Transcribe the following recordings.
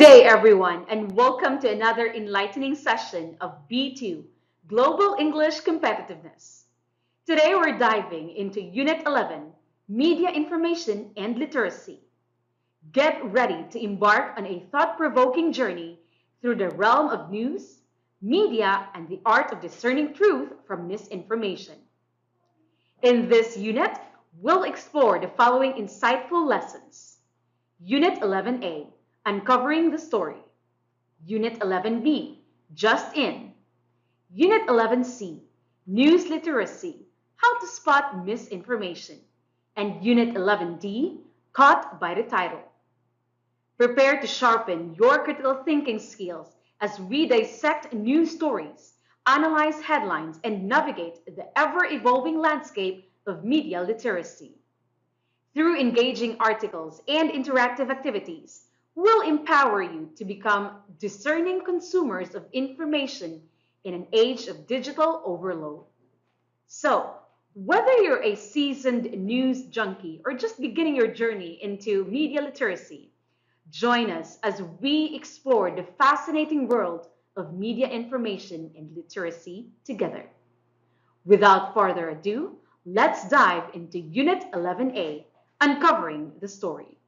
day, everyone, and welcome to another enlightening session of B2 Global English Competitiveness. Today, we're diving into Unit 11 Media Information and Literacy. Get ready to embark on a thought provoking journey through the realm of news, media, and the art of discerning truth from misinformation. In this unit, we'll explore the following insightful lessons. Unit 11A, Uncovering the Story. Unit 11B, Just In. Unit 11C, News Literacy, How to Spot Misinformation. And Unit 11D, Caught by the Title. Prepare to sharpen your critical thinking skills as we dissect news stories, analyze headlines, and navigate the ever-evolving landscape of media literacy. Through engaging articles and interactive activities, we'll empower you to become discerning consumers of information in an age of digital overload. So, whether you're a seasoned news junkie or just beginning your journey into media literacy, join us as we explore the fascinating world of media information and literacy together. Without further ado, let's dive into Unit 11A, Uncovering the Story.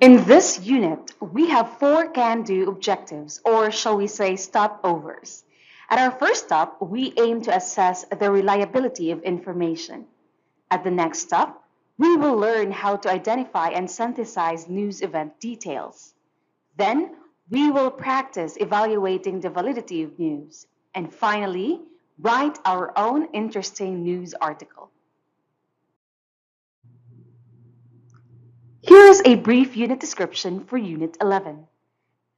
In this unit, we have 4 can-do objectives, or shall we say stopovers. At our first stop, we aim to assess the reliability of information. At the next stop, we will learn how to identify and synthesize news event details. Then, we will practice evaluating the validity of news. And finally, write our own interesting news article. Here is a brief unit description for Unit 11.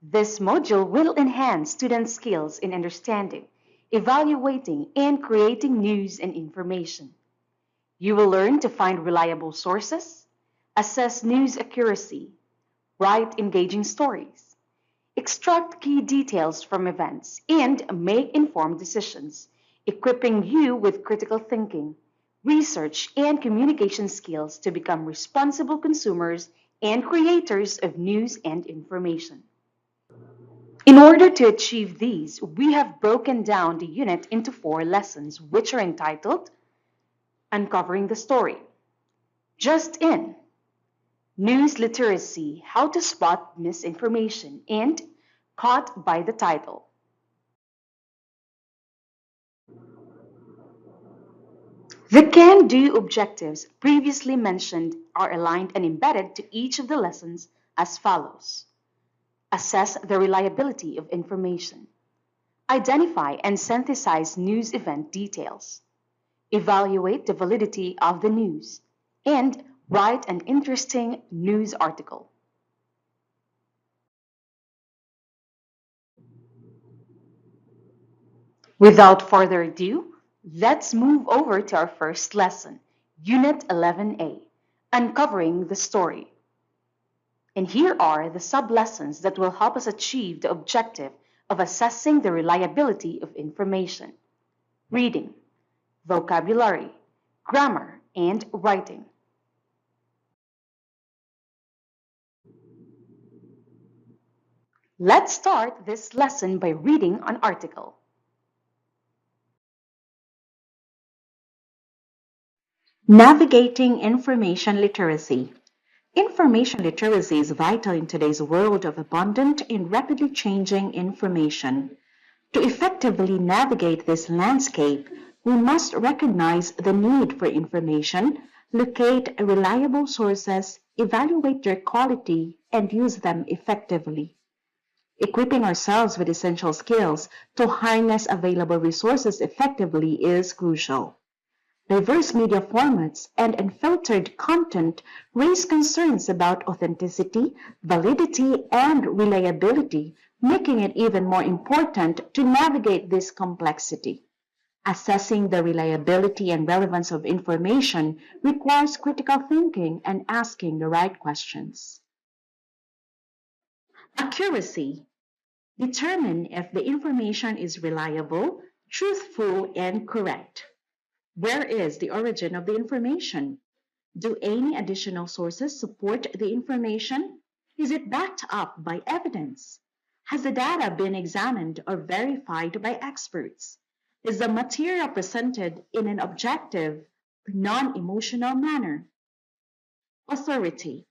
This module will enhance students' skills in understanding, evaluating, and creating news and information. You will learn to find reliable sources, assess news accuracy, write engaging stories, extract key details from events, and make informed decisions, equipping you with critical thinking, research, and communication skills to become responsible consumers and creators of news and information. In order to achieve these, we have broken down the unit into 4 lessons, which are entitled Uncovering the Story, Just In, News Literacy, How to Spot Misinformation, and Caught by the Title. The can-do objectives previously mentioned are aligned and embedded to each of the lessons as follows. Assess the reliability of information. Identify and synthesize news event details. Evaluate the validity of the news, and write an interesting news article. Without further ado, let's move over to our first lesson, Unit 11A, Uncovering the Story. And here are the sub-lessons that will help us achieve the objective of assessing the reliability of information. Reading, vocabulary, grammar, and writing. Let's start this lesson by reading an article. Navigating Information Literacy. Information literacy is vital in today's world of abundant and rapidly changing information. To effectively navigate this landscape, we must recognize the need for information, locate reliable sources, evaluate their quality, and use them effectively. Equipping ourselves with essential skills to harness available resources effectively is crucial. Diverse media formats and unfiltered content raise concerns about authenticity, validity, and reliability, making it even more important to navigate this complexity. Assessing the reliability and relevance of information requires critical thinking and asking the right questions. Accuracy. Determine if the information is reliable, truthful, and correct. Where is the origin of the information? Do any additional sources support the information? Is it backed up by evidence? Has the data been examined or verified by experts? Is the material presented in an objective, non-emotional manner? Authority.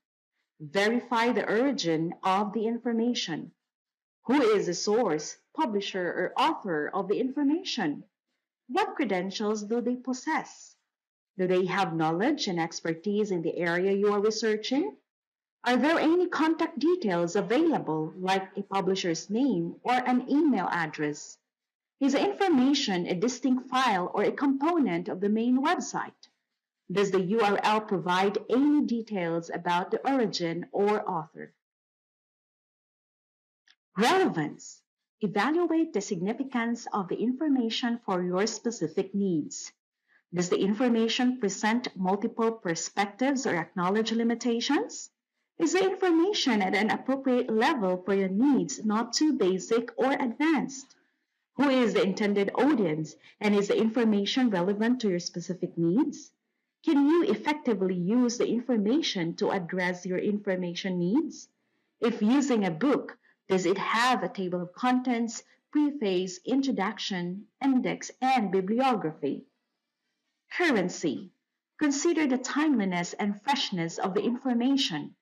Verify the origin of the information. Who is the source, publisher, or author of the information? What credentials do they possess? Do they have knowledge and expertise in the area you are researching? Are there any contact details available, like a publisher's name or an email address? Is the information a distinct file or a component of the main website? Does the URL provide any details about the origin or author? Relevance. Evaluate the significance of the information for your specific needs. Does the information present multiple perspectives or acknowledge limitations? Is the information at an appropriate level for your needs, not too basic or advanced? Who is the intended audience, and is the information relevant to your specific needs? Can you effectively use the information to address your information needs? If using a book, does it have a table of contents, preface, introduction, index, and bibliography? Currency. Consider the timeliness and freshness of the information.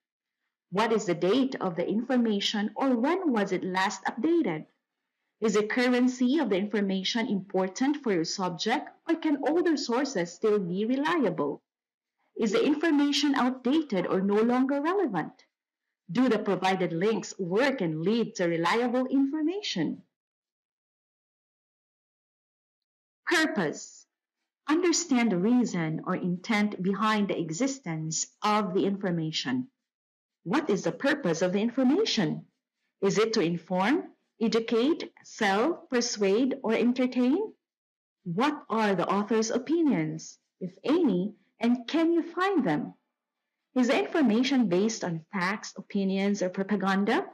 What is the date of the information, or when was it last updated? Is the currency of the information important for your subject, or can older sources still be reliable? Is the information outdated or no longer relevant? Do the provided links work and lead to reliable information? Purpose. Understand the reason or intent behind the existence of the information. What is the purpose of the information? Is it to inform, educate, sell, persuade, or entertain? What are the author's opinions, if any, and can you find them? Is the information based on facts, opinions, or propaganda?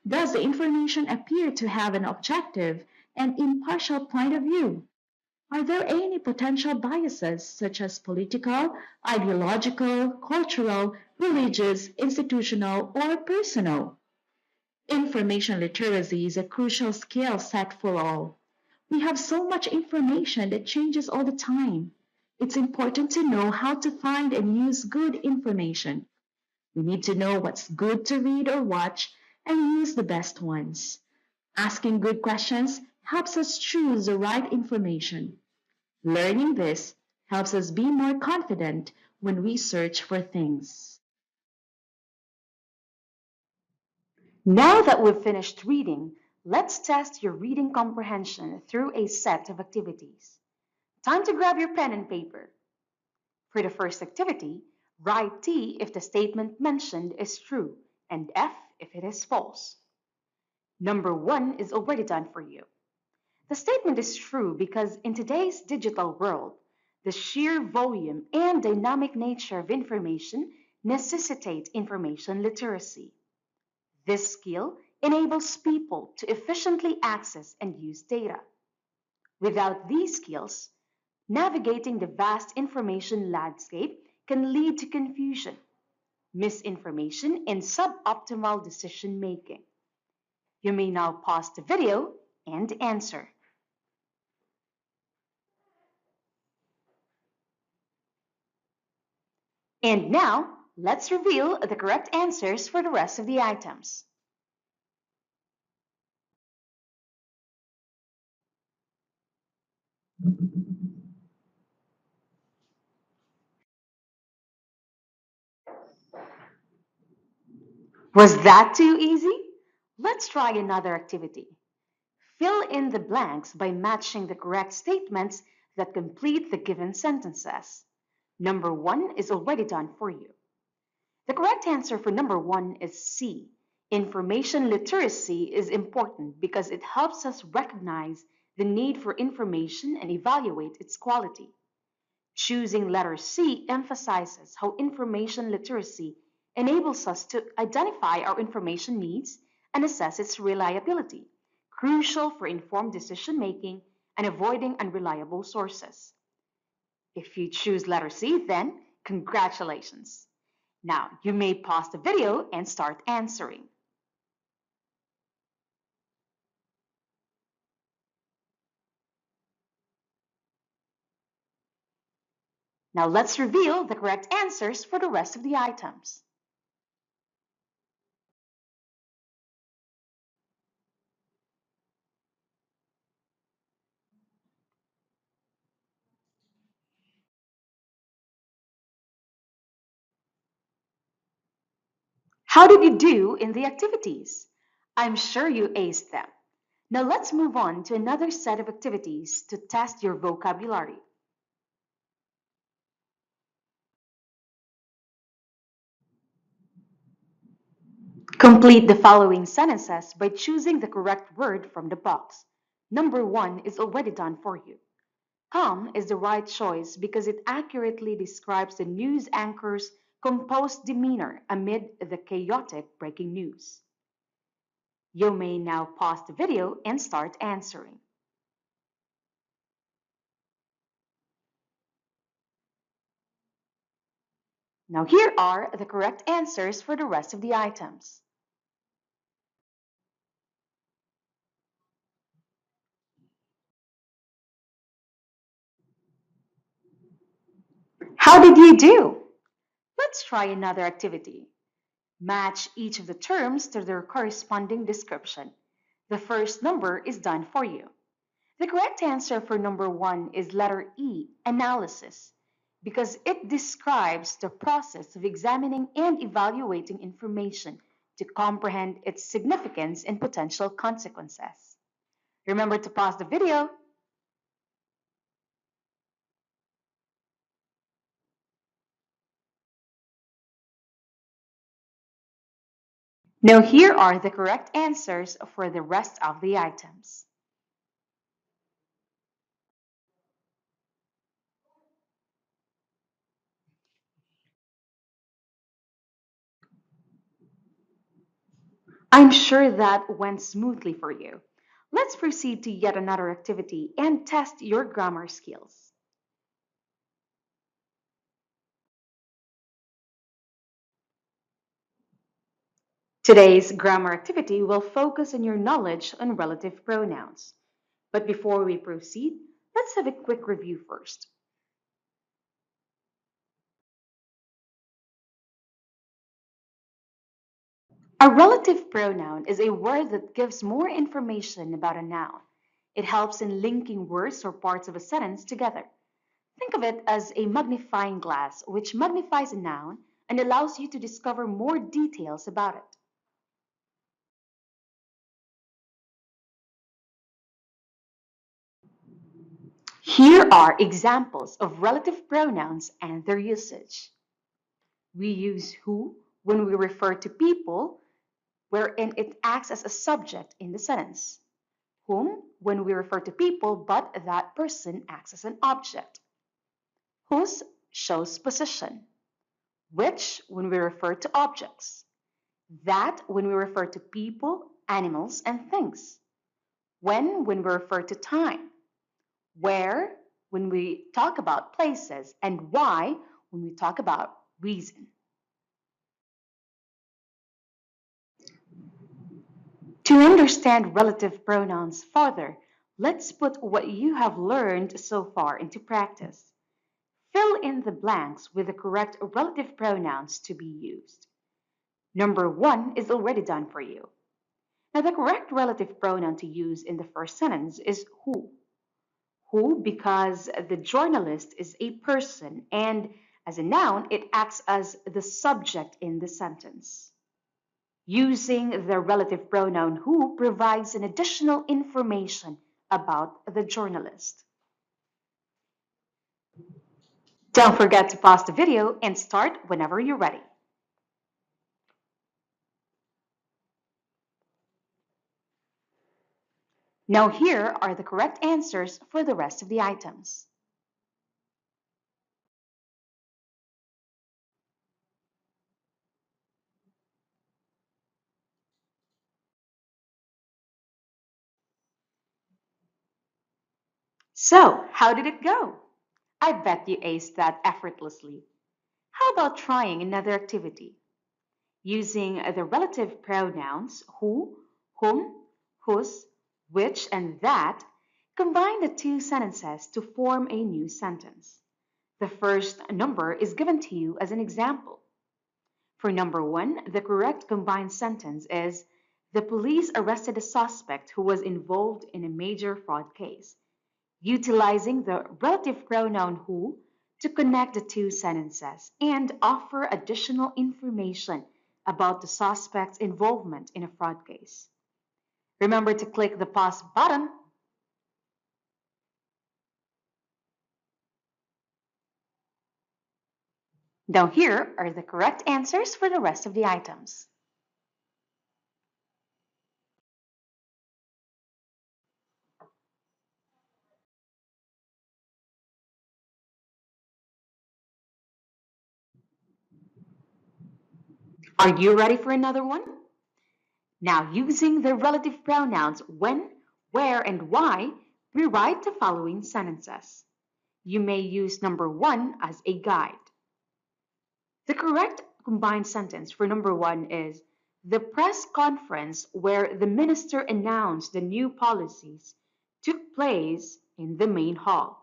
Does the information appear to have an objective and impartial point of view? Are there any potential biases such as political, ideological, cultural, religious, institutional, or personal? Information literacy is a crucial skill set for all. We have so much information that changes all the time. It's important to know how to find and use good information. We need to know what's good to read or watch and use the best ones. Asking good questions helps us choose the right information. Learning this helps us be more confident when we search for things. Now that we've finished reading, let's test your reading comprehension through a set of activities. Time to grab your pen and paper. For the first activity, write T if the statement mentioned is true and F if it is false. Number 1 is already done for you. The statement is true because in today's digital world, the sheer volume and dynamic nature of information necessitate information literacy. This skill enables people to efficiently access and use data. Without these skills, navigating the vast information landscape can lead to confusion, misinformation, and suboptimal decision making. You may now pause the video and answer. And now, let's reveal the correct answers for the rest of the items. Was that too easy? Let's try another activity. Fill in the blanks by matching the correct statements that complete the given sentences. Number 1 is already done for you. The correct answer for number 1 is C. Information literacy is important because it helps us recognize the need for information and evaluate its quality. Choosing letter C emphasizes how information literacy enables us to identify our information needs and assess its reliability, crucial for informed decision making and avoiding unreliable sources. If you choose letter C, then Congratulations. Now, you may pause the video and start answering. Now, let's reveal the correct answers for the rest of the items. How did you do in the activities? I'm sure you aced them. Now, let's move on to another set of activities to test your vocabulary. Complete the following sentences by choosing the correct word from the box. Number one is already done for you. Calm is the right choice because it accurately describes the news anchor's composed demeanor amid the chaotic breaking news. You may now pause the video and start answering. Now here are the correct answers for the rest of the items. How did you do? Let's try another activity. Match each of the terms to their corresponding description. The first number is done for you. The correct answer for number one is letter E, analysis, because it describes the process of examining and evaluating information to comprehend its significance and potential consequences. Remember to pause the video. Now here are the correct answers for the rest of the items. I'm sure that went smoothly for you. Let's proceed to yet another activity and test your grammar skills. Today's grammar activity will focus on your knowledge on relative pronouns. But before we proceed, let's have a quick review first. A relative pronoun is a word that gives more information about a noun. It helps in linking words or parts of a sentence together. Think of it as a magnifying glass, which magnifies a noun and allows you to discover more details about it. Here are examples of relative pronouns and their usage. We use who when we refer to people, wherein it acts as a subject in the sentence. Whom when we refer to people, but that person acts as an object. Whose shows position. Which when we refer to objects. That when we refer to people, animals, and things. When we refer to time. Where when we talk about places, and why when we talk about reason. To understand relative pronouns further, let's put what you have learned so far into practice. Fill in the blanks with the correct relative pronouns to be used. Number one is already done for you. Now, the correct relative pronoun to use in the first sentence is who. Who because the journalist is a person and as a noun, it acts as the subject in the sentence. Using the relative pronoun who provides an additional information about the journalist. Don't forget to pause the video and start whenever you're ready. Now here are the correct answers for the rest of the items. So, how did it go? I bet you aced that effortlessly. How about trying another activity? Using the relative pronouns who, whom, whose, which, and that, combine the two sentences to form a new sentence. The first number is given to you as an example. For number one, the correct combined sentence is the police arrested a suspect who was involved in a major fraud case, utilizing the relative pronoun who to connect the two sentences and offer additional information about the suspect's involvement in a fraud case. Remember to click the pause button. Now here are the correct answers for the rest of the items. Are you ready for another one? Now, using the relative pronouns when, where, and why, we write the following sentences. You may use number one as a guide. The correct combined sentence for number one is the press conference where the minister announced the new policies took place in the main hall.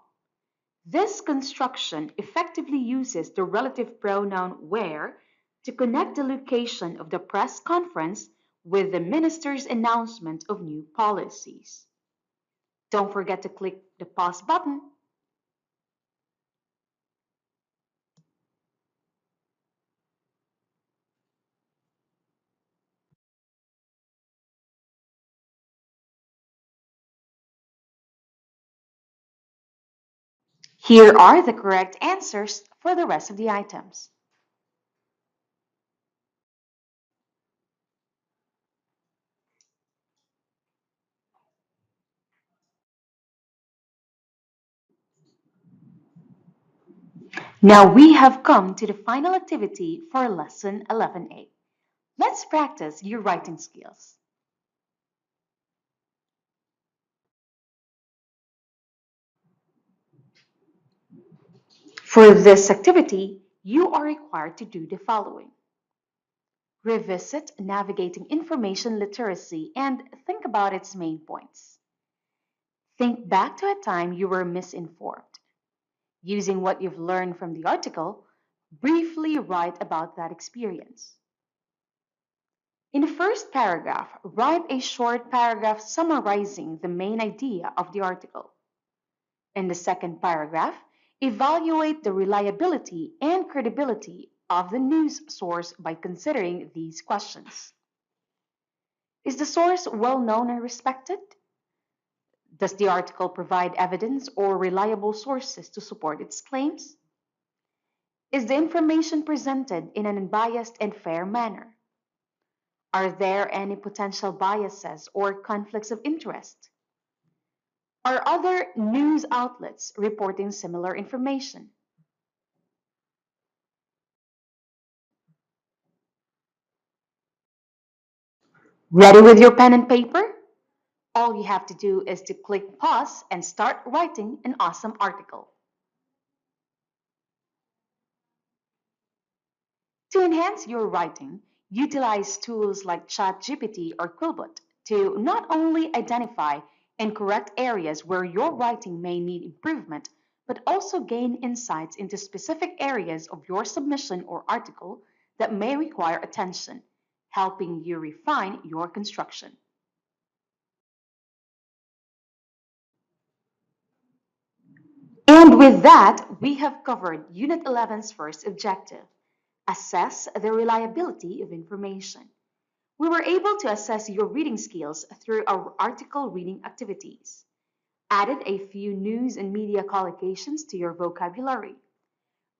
This construction effectively uses the relative pronoun where to connect the location of the press conference with the minister's announcement of new policies. Don't forget to click the pause button. Here are the correct answers for the rest of the items. Now we have come to the final activity for lesson 11A. Let's practice your writing skills. For this activity, you are required to do the following. Revisit navigating information literacy and think about its main points. Think back to a time you were misinformed. Using what you've learned from the article, briefly write about that experience. In the first paragraph, write a short paragraph summarizing the main idea of the article. In the second paragraph, evaluate the reliability and credibility of the news source by considering these questions. Is the source well known and respected? Does the article provide evidence or reliable sources to support its claims? Is the information presented in an unbiased and fair manner? Are there any potential biases or conflicts of interest? Are other news outlets reporting similar information? Ready with your pen and paper? All you have to do is to click pause and start writing an awesome article. To enhance your writing, utilize tools like ChatGPT or Quillbot to not only identify and correct areas where your writing may need improvement, but also gain insights into specific areas of your submission or article that may require attention, helping you refine your construction. And with that, we have covered Unit 11's first objective, assess the reliability of information. We were able to assess your reading skills through our article reading activities, added a few news and media collocations to your vocabulary,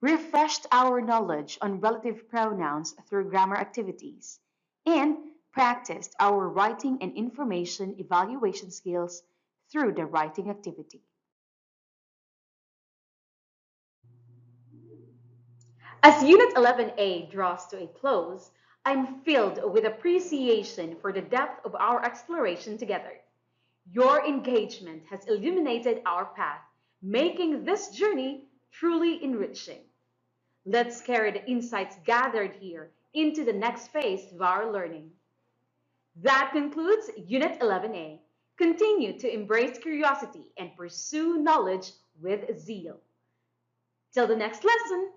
refreshed our knowledge on relative pronouns through grammar activities, and practiced our writing and information evaluation skills through the writing activity. As Unit 11A draws to a close, I'm filled with appreciation for the depth of our exploration together. Your engagement has illuminated our path, making this journey truly enriching. Let's carry the insights gathered here into the next phase of our learning. That concludes Unit 11A. Continue to embrace curiosity and pursue knowledge with zeal. Till the next lesson,